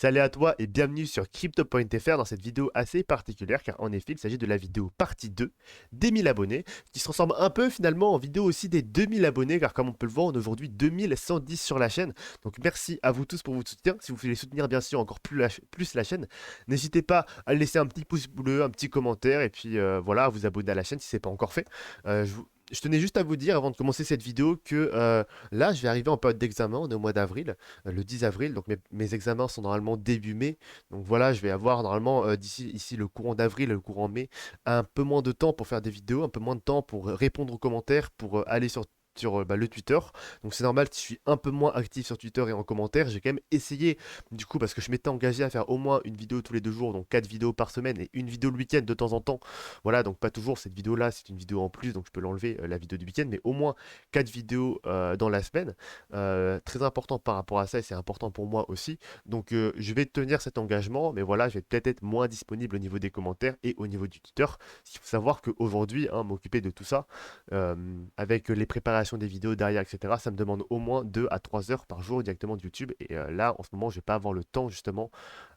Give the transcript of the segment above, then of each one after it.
Salut à toi et bienvenue sur Crypto.fr dans cette vidéo assez particulière car en effet il s'agit de la vidéo partie 2 des 1000 abonnés qui se transforme un peu finalement en vidéo aussi des 2000 abonnés car comme on peut le voir on est aujourd'hui 2110 sur la chaîne. Donc merci à vous tous pour votre soutien. Si vous voulez soutenir bien sûr encore plus la chaîne, n'hésitez pas à laisser un petit pouce bleu, un petit commentaire et puis voilà à vous abonner à la chaîne si ce n'est pas encore fait. Je tenais juste à vous dire avant de commencer cette vidéo que là je vais arriver en période d'examen, on est au mois d'avril le 10 avril. Donc mes examens sont normalement début mai. Donc voilà, je vais avoir normalement d'ici ici le courant d'avril, le courant mai, un peu moins de temps pour faire des vidéos, un peu moins de temps pour répondre aux commentaires, pour aller sur le Twitter. Donc c'est normal si je suis un peu moins actif sur Twitter et en commentaire. J'ai quand même essayé, du coup, parce que je m'étais engagé à faire au moins une vidéo tous les 2 jours, donc 4 vidéos par semaine et une vidéo le week-end de temps en temps. Voilà, donc pas toujours cette vidéo-là, c'est une vidéo en plus, donc je peux l'enlever, la vidéo du week-end, mais au moins 4 vidéos dans la semaine. Très important par rapport à ça et c'est important pour moi aussi. Donc je vais tenir cet engagement, mais voilà, je vais peut-être être moins disponible au niveau des commentaires et au niveau du Twitter. Il faut savoir qu'aujourd'hui, hein, m'occuper de tout ça, euh, avec les préparations des vidéos derrière, etc., ça me demande au moins 2 à 3 heures par jour directement de YouTube. Et là, en ce moment, je vais pas avoir le temps justement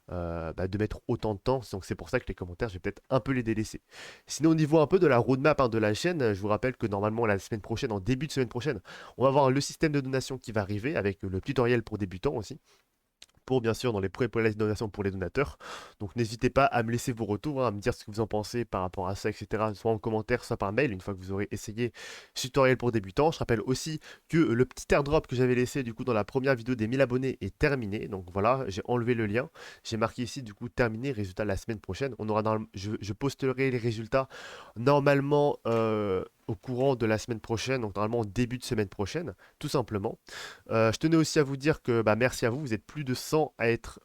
de mettre autant de temps. Donc c'est pour ça que les commentaires, je vais peut-être un peu les délaisser. Sinon, au niveau un peu de la roadmap hein, de la chaîne, je vous rappelle que normalement la semaine prochaine, en début de semaine prochaine, on va avoir le système de donation qui va arriver avec le tutoriel pour débutants aussi pour bien sûr dans les les donations pour les donateurs. Donc n'hésitez pas à me laisser vos retours, hein, à me dire ce que vous en pensez par rapport à ça, etc. Soit en commentaire, soit par mail, une fois que vous aurez essayé ce tutoriel pour débutants. Je rappelle aussi que le petit airdrop que j'avais laissé du coup dans la première vidéo des 1000 abonnés est terminé. Donc voilà, j'ai enlevé le lien. J'ai marqué ici du coup terminé, résultat la semaine prochaine. Je posterai les résultats normalement au courant de la semaine prochaine, donc normalement au début de semaine prochaine, tout simplement. Je tenais aussi à vous dire que bah, merci à vous, vous êtes plus de 100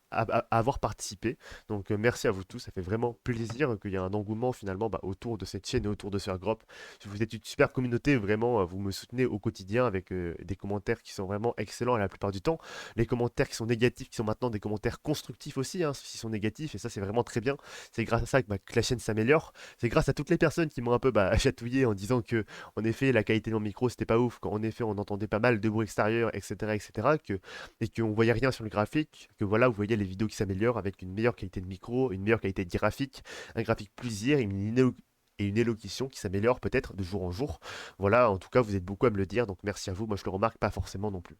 à avoir participé. Donc merci à vous tous, ça fait vraiment plaisir qu'il y ait un engouement finalement bah, autour de cette chaîne et autour de ce groupe. Vous êtes une super communauté, vraiment, vous me soutenez au quotidien avec des commentaires qui sont vraiment excellents la plupart du temps. Les commentaires qui sont négatifs, qui sont maintenant des commentaires constructifs aussi, hein, s'ils sont négatifs, et ça c'est vraiment très bien. C'est grâce à ça que la chaîne s'améliore. C'est grâce à toutes les personnes qui m'ont un peu bah, chatouillé en disant que en effet la qualité de mon micro c'était pas ouf, qu'en effet on entendait pas mal de bruit extérieur, etc. etc. Et qu'on voyait rien sur le graphique, que voilà, vous voyez les vidéos qui s'améliorent avec une meilleure qualité de micro, une meilleure qualité de graphique, un graphique plus lisière et une élocution qui s'améliore peut-être de jour en jour. Voilà, en tout cas, vous êtes beaucoup à me le dire, donc merci à vous. Moi, je le remarque pas forcément non plus.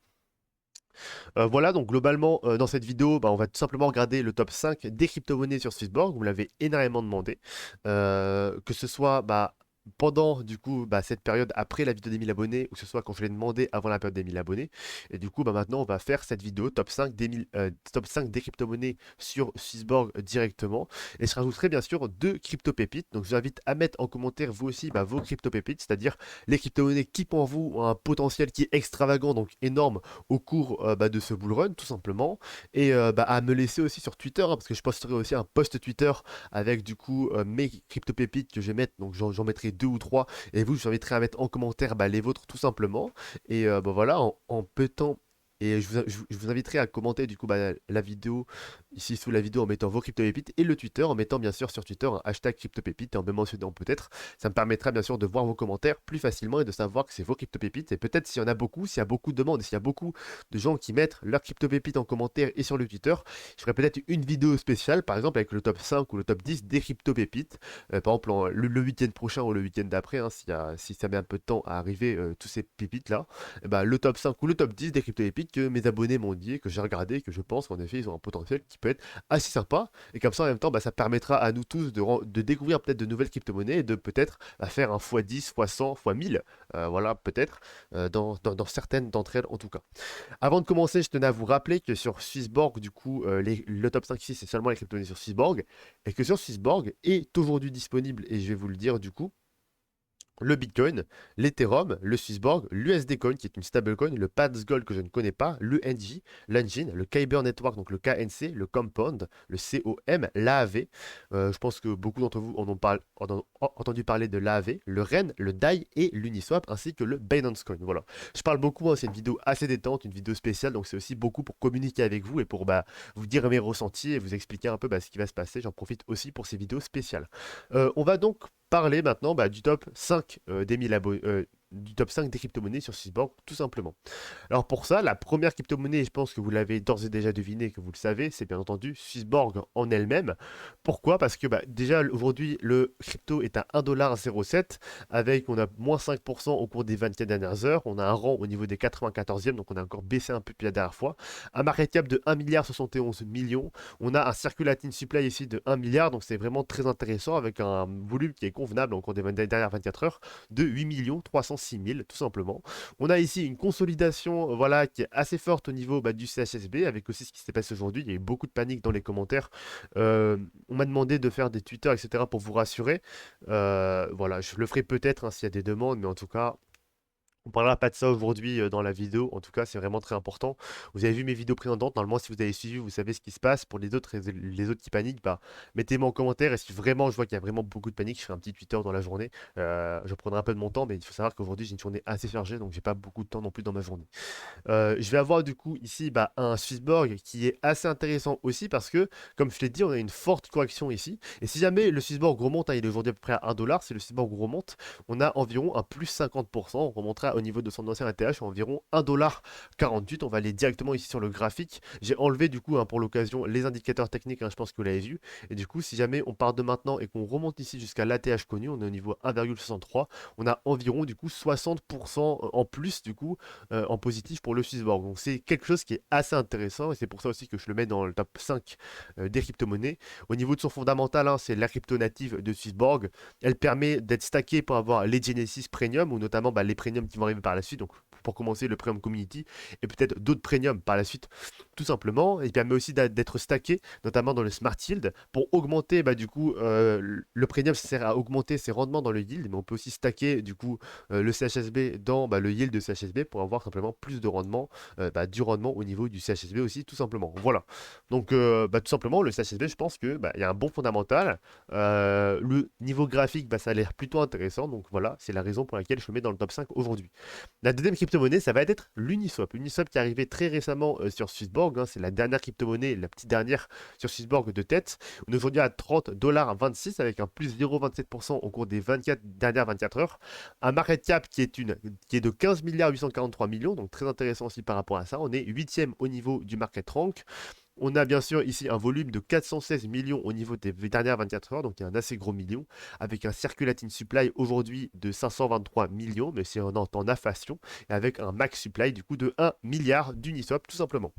Voilà, donc globalement, dans cette vidéo, bah, on va tout simplement regarder le top 5 des crypto-monnaies sur Swissborg. Vous me l'avez énormément demandé. Que ce soit bah, pendant du coup bah, cette période après la vidéo des 1000 abonnés, ou que ce soit quand je l'ai demandé avant la période des 1000 abonnés. Et du coup, bah, maintenant, on va faire cette vidéo top 5 top 5 des crypto-monnaies sur Swissborg directement. Et je rajouterai bien sûr 2 crypto-pépites. Donc je vous invite à mettre en commentaire vous aussi bah, vos crypto-pépites, c'est-à-dire les crypto-monnaies qui pour vous ont un potentiel qui est extravagant, donc énorme au cours bah, de ce bull run, tout simplement. Et bah, à me laisser aussi sur Twitter, hein, parce que je posterai aussi un post Twitter avec du coup mes crypto pépites que je vais mettre. Donc j'en mettrai 2 ou 3. Et vous, je vous inviterai à mettre en commentaire bah, les vôtres, tout simplement. Et bah, voilà, en peu de temps. Et je vous inviterai à commenter du coup bah, la vidéo ici sous la vidéo en mettant vos crypto pépites et le Twitter en mettant bien sûr sur Twitter un hashtag crypto pépite et en me mentionnant peut-être. Ça me permettra bien sûr de voir vos commentaires plus facilement et de savoir que c'est vos crypto pépites. Et peut-être s'il y en a beaucoup, s'il y a beaucoup de demandes, s'il y a beaucoup de gens qui mettent leurs crypto pépites en commentaire et sur le Twitter, je ferai peut-être une vidéo spéciale, par exemple avec le top 5 ou le top 10 des crypto pépites. Par exemple, le week-end prochain ou le week-end d'après, hein, si ça met un peu de temps à arriver, tous ces pépites là, bah, le top 5 ou le top 10 des crypto pépites que mes abonnés m'ont dit, que j'ai regardé, que je pense qu'en effet ils ont un potentiel qui peut être assez sympa. Et comme ça, en même temps, bah, ça permettra à nous tous de découvrir peut-être de nouvelles crypto-monnaies et de peut-être bah, faire un x10, x100, x1000. Voilà, peut-être, dans certaines d'entre elles en tout cas. Avant de commencer, je tenais à vous rappeler que sur Swissborg, du coup, le top 5 ici, c'est seulement les crypto-monnaies sur Swissborg. Et que sur Swissborg est aujourd'hui disponible, et je vais vous le dire du coup, le Bitcoin, l'Ethereum, le Swissborg, l'USD Coin qui est une stablecoin, le Pads Gold que je ne connais pas, l'UNG, l'Engine, le Kyber Network, donc le KNC, le Compound, le COM, l'AAV. Je pense que beaucoup d'entre vous en ont entendu parler de l'AAV, le REN, le DAI et l'Uniswap ainsi que le Binance Coin. Voilà. Je parle beaucoup, hein, c'est une vidéo assez détente, une vidéo spéciale, donc c'est aussi beaucoup pour communiquer avec vous et pour bah, vous dire mes ressentis et vous expliquer un peu bah, ce qui va se passer. J'en profite aussi pour ces vidéos spéciales. On va donc parler maintenant bah, du top 5 des 1000 abonnés. du top 5 des crypto-monnaies sur Swissborg, tout simplement. Alors pour ça, la première crypto-monnaie, je pense que vous l'avez d'ores et déjà deviné, que vous le savez, c'est bien entendu Swissborg en elle-même. Pourquoi? Parce que bah, déjà aujourd'hui, le crypto est à 1,07 $, avec on a moins 5% au cours des 24 dernières heures. On a un rang au niveau des 94e, donc on a encore baissé un peu depuis la dernière fois. Un market cap de 1,71 milliard. On a un circulating supply ici de 1 milliard, donc c'est vraiment très intéressant avec un volume qui est convenable au cours des dernières 24 heures de 8 306 000, tout simplement. On a ici une consolidation voilà, qui est assez forte au niveau bah, du CHSB, avec aussi ce qui s'est passé aujourd'hui. Il y a eu beaucoup de panique dans les commentaires. On m'a demandé de faire des tweets, etc. pour vous rassurer. Voilà, je le ferai peut-être hein, s'il y a des demandes, mais en tout cas, on parlera pas de ça aujourd'hui dans la vidéo. En tout cas, c'est vraiment très important. Vous avez vu mes vidéos précédentes. Normalement, si vous avez suivi, vous savez ce qui se passe. Pour les autres qui paniquent, bah, mettez-moi en commentaire. Et si vraiment je vois qu'il y a vraiment beaucoup de panique, je ferai un petit Twitter dans la journée. Je prendrai un peu de mon temps, mais il faut savoir qu'aujourd'hui, j'ai une journée assez chargée, donc j'ai pas beaucoup de temps non plus dans ma journée. Je vais avoir du coup ici bah, un Swissborg qui est assez intéressant aussi parce que, comme je l'ai dit, on a une forte correction ici. Et si jamais le Swissborg remonte, hein, il est aujourd'hui à peu près à 1 $, si le Swissborg remonte, on a environ un plus 50%. On remontera au niveau de son ancien ATH environ 1,48 $. On va aller directement ici sur le graphique. J'ai enlevé du coup hein, pour l'occasion les indicateurs techniques, hein, je pense que vous l'avez vu. Et du coup, si jamais on part de maintenant et qu'on remonte ici jusqu'à l'ATH connu, on est au niveau 1,63. On a environ du coup 60% en plus du coup en positif pour le Swissborg. Donc c'est quelque chose qui est assez intéressant et c'est pour ça aussi que je le mets dans le top 5 des crypto-monnaies. Au niveau de son fondamental, hein, c'est la crypto native de Swissborg. Elle permet d'être stackée pour avoir les Genesis Premium ou notamment bah, les Premium qui vont arriver par la suite. Donc pour commencer le Premium Community et peut-être d'autres Premium par la suite tout simplement. Il permet aussi d'être stacké notamment dans le Smart Yield pour augmenter bah, du coup le Premium sert à augmenter ses rendements dans le yield mais on peut aussi stacker du coup le CHSB dans bah, le yield de CHSB pour avoir simplement plus de rendement, bah, du rendement au niveau du CHSB aussi, tout simplement. Voilà. Donc, bah, tout simplement, le CHSB, je pense que bah, il y a un bon fondamental. Le niveau graphique, bah, ça a l'air plutôt intéressant. Donc voilà, c'est la raison pour laquelle je le mets dans le top 5 aujourd'hui. La deuxième crypto-monnaie, ça va être l'Uniswap. Uniswap qui est arrivé très récemment sur Swissborg. Hein, c'est la dernière crypto-monnaie, la petite dernière sur Swissborg de tête. On est aujourd'hui à 30,26 $ avec un plus 0,27% au cours des dernières 24 heures. Un market cap qui est de 15 843 millions, donc très intéressant aussi par rapport à ça. On est 8e au niveau du market rank. On a bien sûr ici un volume de 416 millions au niveau des dernières 24 heures, donc il y a un assez gros million, avec un circulating supply aujourd'hui de 523 millions, mais c'est en inflation, et avec un max supply du coup de 1 milliard d'Uniswap tout simplement.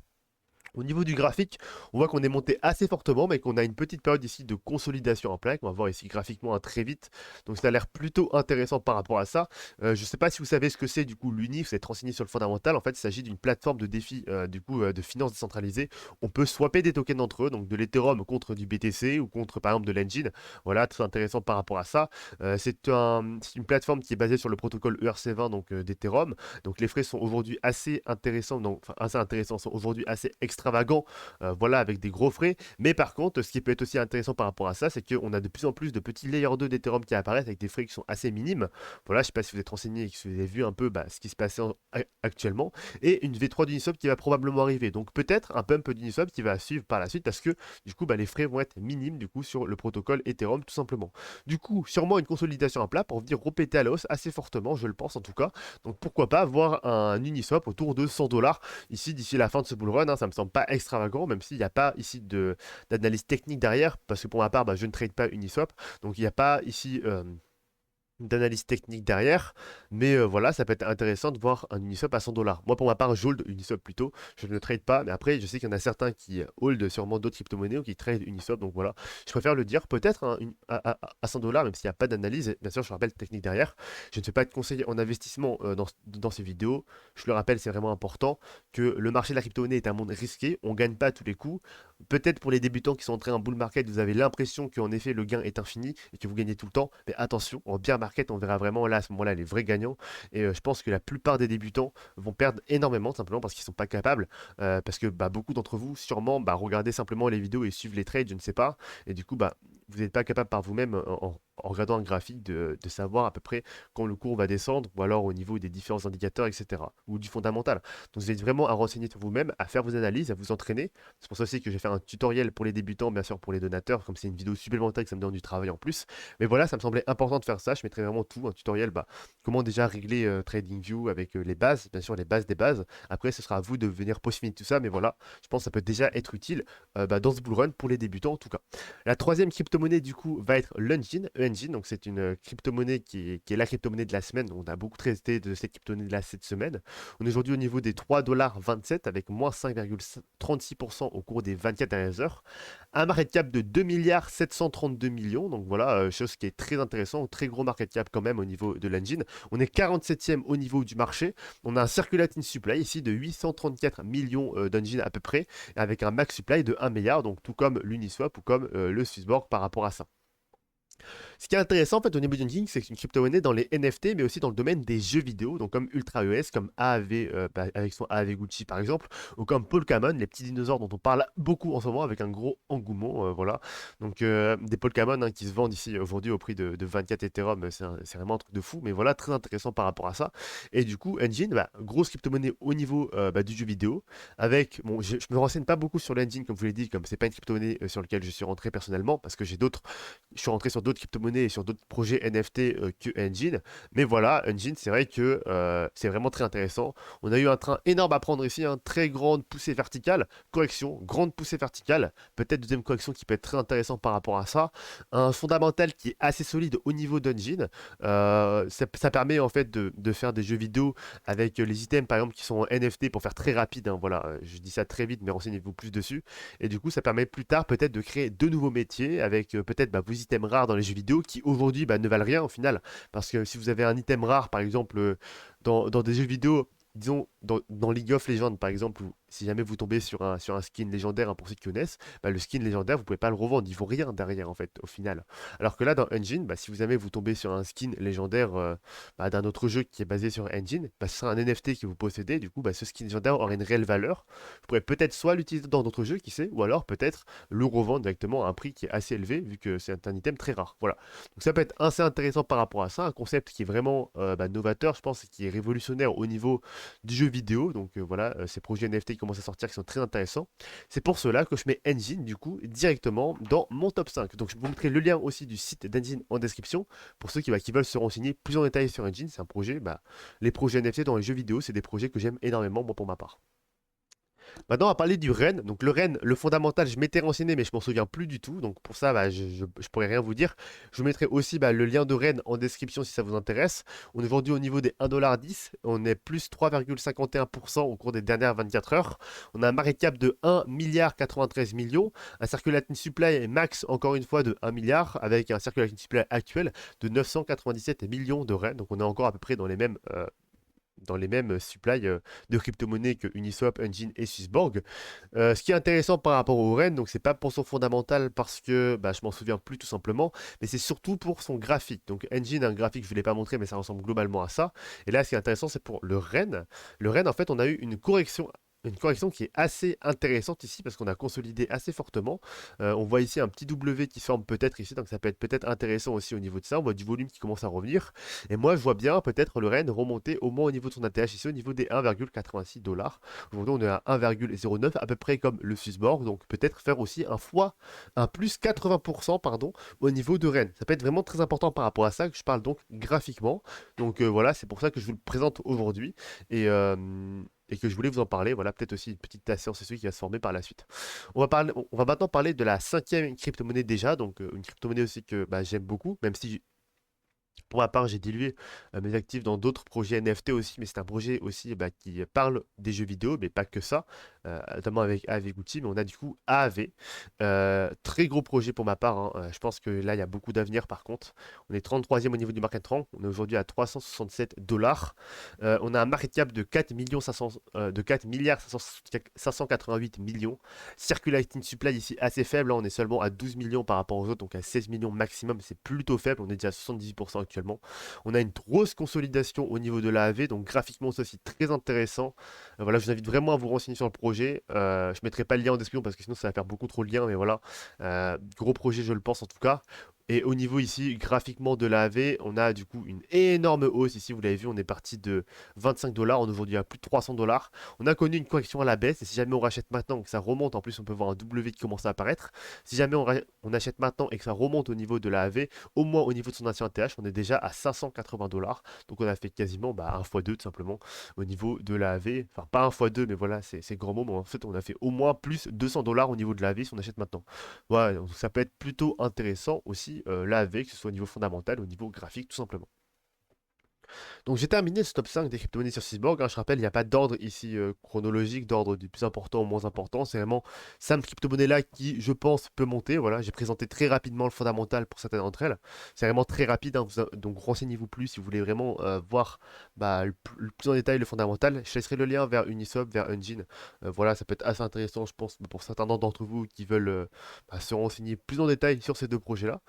Au niveau du graphique, on voit qu'on est monté assez fortement, mais qu'on a une petite période ici de consolidation en plaque. On va voir ici graphiquement hein, très vite. Donc ça a l'air plutôt intéressant par rapport à ça. Je ne sais pas si vous savez ce que c'est du coup l'UNI, vous êtes renseigné sur le fondamental. En fait, il s'agit d'une plateforme de défi du coup de finance décentralisée. On peut swapper des tokens entre eux, donc de l'Ethereum contre du BTC ou contre par exemple de l'Engine. Voilà, très intéressant par rapport à ça. C'est une plateforme qui est basée sur le protocole ERC20 donc d'Ethereum. Donc les frais sont aujourd'hui assez intéressants, donc enfin, assez intéressants, sont aujourd'hui assez extravagant, voilà, avec des gros frais. Mais par contre, ce qui peut être aussi intéressant par rapport à ça, c'est qu'on a de plus en plus de petits layer 2 d'Ethereum qui apparaissent avec des frais qui sont assez minimes. Voilà, je ne sais pas si vous êtes renseigné et si vous avez vu un peu bah, ce qui se passait actuellement. Et une V3 d'Uniswap qui va probablement arriver. Donc peut-être un pump d'Uniswap qui va suivre par la suite parce que du coup, bah, les frais vont être minimes du coup sur le protocole Ethereum tout simplement. Du coup, sûrement une consolidation à plat pour venir repéter à la hausse assez fortement, je le pense en tout cas. Donc pourquoi pas avoir un Uniswap autour de 100 $ ici d'ici la fin de ce bull run. Hein, ça me semble pas extravagant, même s'il n'y a pas ici d'analyse technique derrière, parce que pour ma part, bah, je ne trade pas Uniswap, donc il n'y a pas ici d'analyse technique derrière, mais voilà, ça peut être intéressant de voir un Uniswap à 100 $. Moi, pour ma part, je hold Uniswap plutôt, je ne trade pas, mais après, je sais qu'il y en a certains qui hold sûrement d'autres crypto-monnaies ou qui trade Uniswap, donc voilà, je préfère le dire, peut-être hein, à 100 $, même s'il n'y a pas d'analyse, bien sûr, je rappelle technique derrière, je ne fais pas de conseiller en investissement dans ces vidéos, je le rappelle, c'est vraiment important que le marché de la crypto-monnaie est un monde risqué, on ne gagne pas à tous les coups, peut-être pour les débutants qui sont entrés en bull market, vous avez l'impression qu'en effet, le gain est infini et que vous gagnez tout le temps, mais attention, en bear market, on verra vraiment là à ce moment-là les vrais gagnants. Et je pense que la plupart des débutants vont perdre énormément simplement parce qu'ils ne sont pas capables. Parce que bah, beaucoup d'entre vous, sûrement, bah, regardez simplement les vidéos et suivent les trades, je ne sais pas. Et du coup, bah, vous n'êtes pas capable par vous-même en regardant un graphique de savoir à peu près quand le cours va descendre ou alors au niveau des différents indicateurs, etc. ou du fondamental. Donc vous êtes vraiment à renseigner sur vous-même, à faire vos analyses, à vous entraîner. C'est pour ça aussi que je vais faire un tutoriel pour les débutants, bien sûr pour les donateurs, comme c'est une vidéo supplémentaire que ça me donne du travail en plus. Mais voilà, ça me semblait important de faire ça. Je mettrai vraiment tout, un tutoriel, bah, comment déjà régler TradingView avec les bases, bien sûr les bases des bases. Après, ce sera à vous de venir peaufiner tout ça, mais voilà, je pense que ça peut déjà être utile bah, dans ce bull run pour les débutants en tout cas. La troisième crypto-monnaie du coup va être l'Engine, E-Engine, donc c'est une crypto-monnaie qui est la crypto-monnaie de la semaine. On a beaucoup traité de cette crypto-monnaie là cette semaine. On est aujourd'hui au niveau des 3,27$ avec moins 5,36% au cours des 24 dernières heures. Un market cap de 2 milliards 732 millions, donc voilà, chose qui est très intéressant, très gros market cap quand même au niveau de l'engine. On est 47e au niveau du marché. On a un circulating supply ici de 834 millions d'engine à peu près, avec un max supply de 1 milliard, donc tout comme l'Uniswap ou comme le Swissborg par rapport à ça. Ce qui est intéressant en fait au niveau d'Engine, c'est que c'est une crypto-monnaie dans les NFT, mais aussi dans le domaine des jeux vidéo, donc comme Ultra ES, comme AAV, bah, avec son AAV Gucci par exemple, ou comme Pokémon, les petits dinosaures dont on parle beaucoup en ce moment avec un gros engouement, voilà. Donc des Pokémon qui se vendent ici aujourd'hui au prix de 24 Ethereum, c'est vraiment un truc de fou, mais voilà, très intéressant par rapport à ça. Et du coup, Engine, bah, grosse crypto-monnaie au niveau bah, du jeu vidéo, avec, bon, je me renseigne pas beaucoup sur l'Engine, comme je vous l'ai dit, comme c'est pas une crypto-monnaie sur laquelle je suis rentré personnellement, parce que je suis rentré sur d'autres crypto-monnaies et sur d'autres projets NFT que Engine. Mais voilà, Engine, c'est vrai que c'est vraiment très intéressant. On a eu un train énorme à prendre ici, hein, très grande poussée verticale, correction, grande poussée verticale, peut-être deuxième correction qui peut être très intéressant par rapport à ça. Un fondamental qui est assez solide au niveau d'Engine. Ça permet en fait de faire des jeux vidéo avec les items par exemple qui sont en NFT pour faire très rapide, hein, voilà, je dis ça très vite, mais renseignez-vous plus dessus. Et du coup, ça permet plus tard peut-être de créer de nouveaux métiers avec peut-être bah, vos items rares dans les jeux vidéo qui aujourd'hui bah, ne valent rien au final. Parce que si vous avez un item rare, par exemple, dans des jeux vidéo, disons dans League of Legends par exemple, si jamais vous tombez sur un skin légendaire, hein, pour ceux qui connaissent, bah, le skin légendaire, vous pouvez pas le revendre, il vaut rien derrière en fait, au final. Alors que là, dans Engine, bah, si vous jamais vous tombez sur un skin légendaire bah, d'un autre jeu qui est basé sur Engine, bah, ce sera un NFT que vous possédez, du coup, bah, ce skin légendaire aura une réelle valeur. Vous pourrez peut-être soit l'utiliser dans d'autres jeux, qui sait, ou alors peut-être le revendre directement à un prix qui est assez élevé, vu que c'est un item très rare. Voilà. Donc ça peut être assez intéressant par rapport à ça, un concept qui est vraiment bah, novateur, je pense, et qui est révolutionnaire au niveau du jeu vidéo. Donc voilà, ces projets NFT qui commencent à sortir qui sont très intéressants. C'est pour cela que je mets Engine du coup directement dans mon top 5. Donc je vous mettrai le lien aussi du site d'Engine en description pour ceux qui veulent se renseigner plus en détail sur Engine. C'est un projet, bah, les projets NFT dans les jeux vidéo, c'est des projets que j'aime énormément moi pour ma part. Maintenant, on va parler du REN. Donc, le REN, le fondamental, je m'étais renseigné, mais je m'en souviens plus du tout. Donc, pour ça, bah, je pourrais rien vous dire. Je vous mettrai aussi bah, le lien de REN en description si ça vous intéresse. On est vendu au niveau des 1,10$. On est plus 3,51% au cours des dernières 24 heures. On a un market cap de 1 milliard 93 millions. Un circulating supply max, encore une fois, de 1 milliard, avec un circulating supply actuel de 997 millions de REN. Donc, on est encore à peu près dans les mêmes supply de crypto-monnaies que Uniswap, Engine et Swissborg. Ce qui est intéressant par rapport au REN, donc c'est pas pour son fondamental parce que bah, je m'en souviens plus tout simplement, mais c'est surtout pour son graphique. Donc Engine a un graphique, je ne l'ai pas montré, mais ça ressemble globalement à ça. Et là, ce qui est intéressant, c'est pour le REN. Le REN, en fait, on a eu une correction qui est assez intéressante ici parce qu'on a consolidé assez fortement. On voit ici un petit W qui se forme peut-être ici, donc ça peut être peut-être intéressant aussi au niveau de ça. On voit du volume qui commence à revenir. Et moi, je vois bien peut-être le REN remonter au moins au niveau de son ATH ici, au niveau des 1,86$. Aujourd'hui, on est à 1,09, à peu près comme le Swissborg. Donc peut-être faire aussi un plus 80% pardon, au niveau de REN. Ça peut être vraiment très important par rapport à ça, que je parle donc graphiquement. Donc voilà, c'est pour ça que je vous le présente aujourd'hui. Et, euh, et que je voulais vous en parler. Voilà, peut-être aussi une petite séance qui va se former par la suite. On va maintenant parler de la cinquième crypto-monnaie déjà, donc une crypto-monnaie aussi que bah, j'aime beaucoup, même si pour ma part, j'ai dilué mes actifs dans d'autres projets NFT aussi, mais c'est un projet aussi bah, qui parle des jeux vidéo, mais pas que ça, notamment avec AAV Gucci, mais on a du coup AAV. Très gros projet pour ma part, hein. Je pense que là, il y a beaucoup d'avenir par contre. On est 33e au niveau du market rank, on est aujourd'hui à 367$. On a un market cap de 4 millions 500, de 4 milliards 588 millions. Circulating supply ici assez faible, hein. On est seulement à 12 millions par rapport aux autres, donc à 16 millions maximum, c'est plutôt faible, on est déjà à 78% actuellement. On a une grosse consolidation au niveau de l'AAV, donc graphiquement c'est aussi très intéressant. Voilà, je vous invite vraiment à vous renseigner sur le projet. Je ne mettrai pas le lien en description parce que sinon ça va faire beaucoup trop de liens, mais voilà, gros projet je le pense en tout cas. Et au niveau ici, graphiquement de la AV, on a du coup une énorme hausse. Ici, vous l'avez vu, on est parti de 25 $, on est aujourd'hui à plus de 300 $. On a connu une correction à la baisse, et si jamais on rachète maintenant, que ça remonte, en plus on peut voir un W qui commence à apparaître. Si jamais on achète maintenant et que ça remonte au niveau de la AV, au moins au niveau de son ancien TH, on est déjà à 580 $. Donc on a fait quasiment 1 x 2 tout simplement au niveau de la AV. Enfin, pas 1 x 2, mais voilà, c'est grand mot. Mais en fait, on a fait au moins plus 200 $ au niveau de la AV si on achète maintenant. Voilà, donc ça peut être plutôt intéressant aussi, la AV, que ce soit au niveau fondamental, au niveau graphique, tout simplement. Donc j'ai terminé ce top 5 des crypto-monnaies sur Cyborg, hein. Je rappelle, il n'y a pas d'ordre ici chronologique, d'ordre du plus important au moins important. C'est vraiment cette crypto-monnaie-là qui, je pense, peut monter. Voilà, j'ai présenté très rapidement le fondamental pour certaines d'entre elles. C'est vraiment très rapide, hein. Donc renseignez-vous plus si vous voulez vraiment voir le plus en détail le fondamental. Je laisserai le lien vers Uniswap, vers Engine. Voilà, ça peut être assez intéressant, je pense, pour certains d'entre vous qui veulent se renseigner plus en détail sur ces deux projets-là.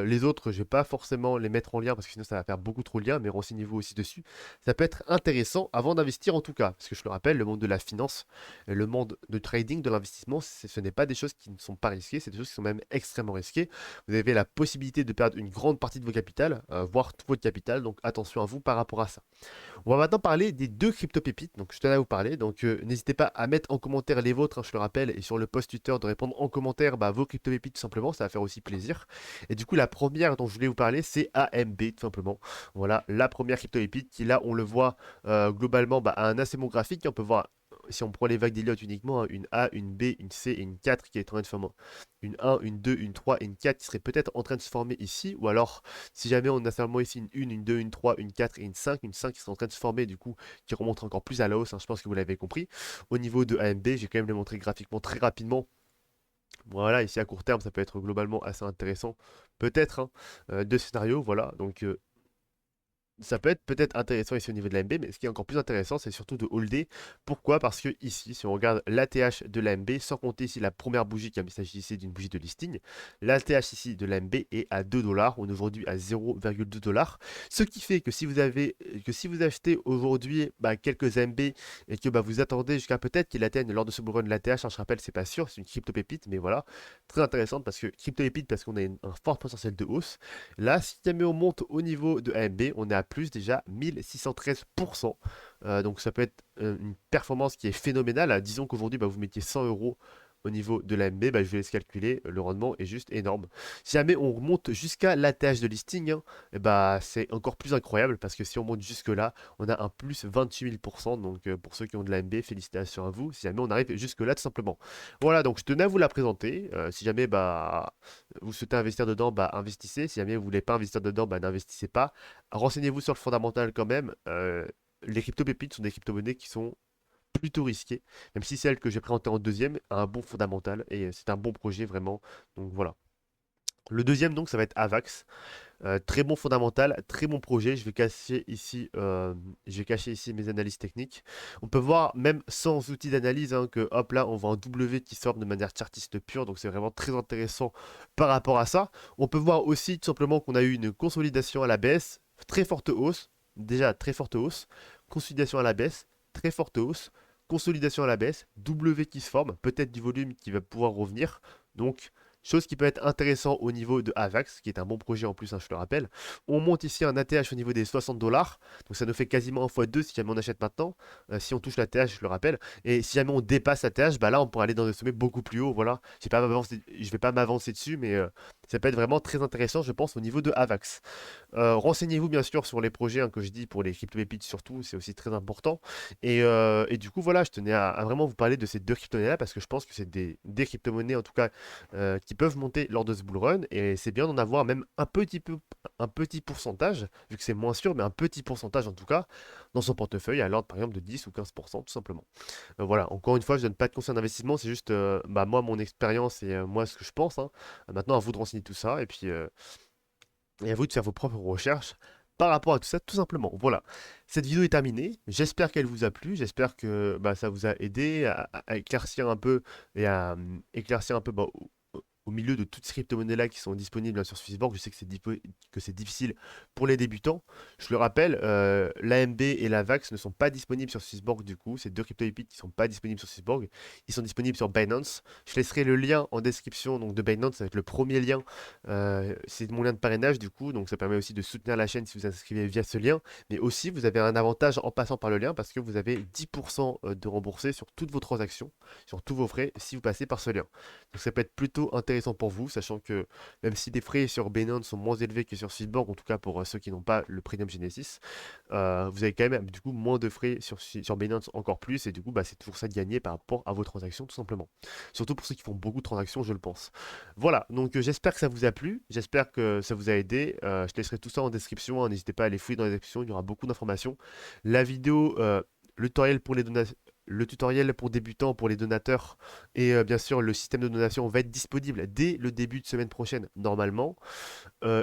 Les autres, je vais pas forcément les mettre en lien parce que sinon ça va faire beaucoup trop de liens, mais renseignez-vous aussi dessus. Ça peut être intéressant avant d'investir en tout cas, parce que je le rappelle, le monde de la finance, le monde de trading, de l'investissement, ce n'est pas des choses qui ne sont pas risquées, c'est des choses qui sont même extrêmement risquées. Vous avez la possibilité de perdre une grande partie de vos capitales, voire tout votre capital, donc attention à vous par rapport à ça. On va maintenant parler des deux crypto-pépites, donc je tenais à vous parler, donc n'hésitez pas à mettre en commentaire les vôtres, hein, je le rappelle, et sur le post Twitter de répondre en commentaire vos crypto-pépites tout simplement, ça va faire aussi plaisir. Et du coup, la première dont je voulais vous parler, c'est AMB tout simplement. Voilà, la première crypto-pépite qui là, on le voit globalement à un assez bon graphique. On peut voir, si on prend les vagues d'Elliott uniquement, hein, une A, une B, une C et une 4 qui est en train de se former. Une 1, une 2, une 3 et une 4 qui serait peut-être en train de se former ici. Ou alors, si jamais on a seulement ici une 1, une 2, une 3, une 4 et une 5 qui serait en train de se former, du coup, qui remonte encore plus à la hausse, hein, je pense que vous l'avez compris. Au niveau de AMB, j'ai quand même le montré graphiquement très rapidement. Voilà, ici à court terme, ça peut être globalement assez intéressant. Peut-être, hein, deux scénarios, voilà. Donc, ça peut être peut-être intéressant ici au niveau de l'AMB, mais ce qui est encore plus intéressant, c'est surtout de holder. Pourquoi? Parce que ici, si on regarde l'ATH de l'AMB, sans compter ici la première bougie, qui il s'agit ici d'une bougie de listing, l'ATH ici de l'AMB est à 2 $, on est aujourd'hui à 0,2 $. Ce qui fait que si vous achetez aujourd'hui quelques AMB et que vous attendez jusqu'à peut-être qu'il atteigne lors de ce bull run l'ATH, hein, je rappelle, c'est pas sûr, c'est une crypto pépite, mais voilà, très intéressante parce que crypto pépite parce qu'on a un fort potentiel de hausse. Là, si jamais on monte au niveau de AMB, on est à plus déjà 1613%. Donc ça peut être une performance qui est phénoménale. Disons qu'aujourd'hui, vous mettiez 100 € au niveau de l'AMB, je vais laisser calculer, le rendement est juste énorme. Si jamais on remonte jusqu'à l'ATH de listing, hein, c'est encore plus incroyable parce que si on monte jusque là, on a un plus 28 000%. Donc pour ceux qui ont de l'AMB, félicitations à vous. Si jamais on arrive jusque là, tout simplement. Voilà, donc je tenais à vous la présenter. Si jamais vous souhaitez investir dedans, investissez. Si jamais vous voulez pas investir dedans, n'investissez pas. Renseignez-vous sur le fondamental quand même. Les crypto-pépites sont des crypto-monnaies qui sont plutôt risquées, même si celle que j'ai présentée en deuxième a un bon fondamental et c'est un bon projet vraiment. Donc voilà. Le deuxième donc ça va être Avax. Très bon fondamental, très bon projet. Je vais cacher ici mes analyses techniques. On peut voir même sans outil d'analyse, hein, que hop là on voit un W qui sort de manière chartiste pure, donc c'est vraiment très intéressant par rapport à ça. On peut voir aussi tout simplement qu'on a eu une consolidation à la baisse, très forte hausse, déjà très forte hausse, consolidation à la baisse, très forte hausse, consolidation à la baisse, W qui se forme, peut-être du volume qui va pouvoir revenir. Donc chose qui peut être intéressant au niveau de Avax, qui est un bon projet en plus, hein, je le rappelle. On monte ici un ATH au niveau des 60 $. Donc ça nous fait quasiment 1 x 2 si jamais on achète maintenant. Si on touche l'ATH, je le rappelle. Et si jamais on dépasse l'ATH, là on pourra aller dans des sommets beaucoup plus hauts. Voilà. Je ne vais pas m'avancer dessus, mais ça peut être vraiment très intéressant, je pense, au niveau de Avax. Renseignez-vous bien sûr sur les projets, hein, que je dis pour les crypto-pépites surtout, c'est aussi très important. Et du coup, voilà, je tenais à vraiment vous parler de ces deux crypto-monnaies-là parce que je pense que c'est des crypto-monnaies en tout cas qui peuvent monter lors de ce bull run et c'est bien d'en avoir même un petit pourcentage, vu que c'est moins sûr, mais un petit pourcentage en tout cas dans son portefeuille à l'ordre par exemple de 10 ou 15% tout simplement. Voilà, encore une fois, je donne pas de conseils d'investissement, c'est juste moi mon expérience et moi ce que je pense, hein. Maintenant à vous de renseigner tout ça et à vous de faire vos propres recherches par rapport à tout ça, tout simplement. Voilà, cette vidéo est terminée. J'espère qu'elle vous a plu. J'espère que ça vous a aidé à éclaircir un peu et à éclaircir un peu au milieu de toutes ces crypto-monnaies-là qui sont disponibles, hein, sur Swissborg. Je sais que c'est difficile pour les débutants. Je le rappelle, l'AMB et la VAX ne sont pas disponibles sur Swissborg du coup. C'est deux crypto-epics qui ne sont pas disponibles sur Swissborg. Ils sont disponibles sur Binance. Je laisserai le lien en description donc, de Binance, ça va être le premier lien. C'est mon lien de parrainage du coup, donc ça permet aussi de soutenir la chaîne si vous inscrivez via ce lien. Mais aussi, vous avez un avantage en passant par le lien parce que vous avez 10% de remboursé sur toutes vos transactions, sur tous vos frais si vous passez par ce lien. Donc ça peut être plutôt intéressant pour vous, sachant que même si les frais sur Binance sont moins élevés que sur Swissborg, en tout cas pour ceux qui n'ont pas le Premium Genesis, vous avez quand même du coup moins de frais sur Binance encore plus, et du coup bah, c'est toujours ça de gagner par rapport à vos transactions tout simplement. Surtout pour ceux qui font beaucoup de transactions, je le pense. Voilà, donc j'espère que ça vous a plu, j'espère que ça vous a aidé. Je laisserai tout ça en description, hein, n'hésitez pas à aller fouiller dans la description, il y aura beaucoup d'informations. La vidéo, le tutoriel pour les donations, le tutoriel pour débutants, pour les donateurs, et bien sûr le système de donation va être disponible dès le début de semaine prochaine normalement.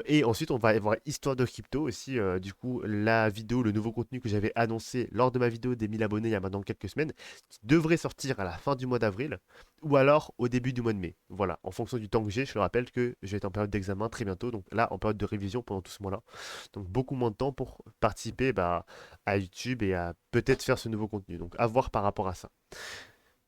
Et ensuite on va avoir Histoire de crypto aussi, du coup la vidéo, le nouveau contenu que j'avais annoncé lors de ma vidéo des 1000 abonnés il y a maintenant quelques semaines, qui devrait sortir à la fin du mois d'avril ou alors au début du mois de mai. Voilà, en fonction du temps que j'ai, je le rappelle que je vais être en période d'examen très bientôt, donc là en période de révision pendant tout ce mois-là. Donc beaucoup moins de temps pour participer à YouTube et à peut-être faire ce nouveau contenu. Donc à voir par rapport à ça.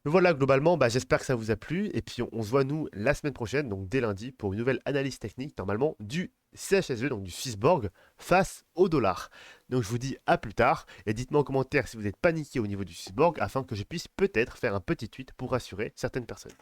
Voilà, globalement, bah, j'espère que ça vous a plu. Et puis on se voit nous la semaine prochaine, donc dès lundi, pour une nouvelle analyse technique, normalement du CHSE, donc du Swissborg, face au dollar. Donc je vous dis à plus tard. Et dites-moi en commentaire si vous êtes paniqué au niveau du Swissborg, afin que je puisse peut-être faire un petit tweet pour rassurer certaines personnes.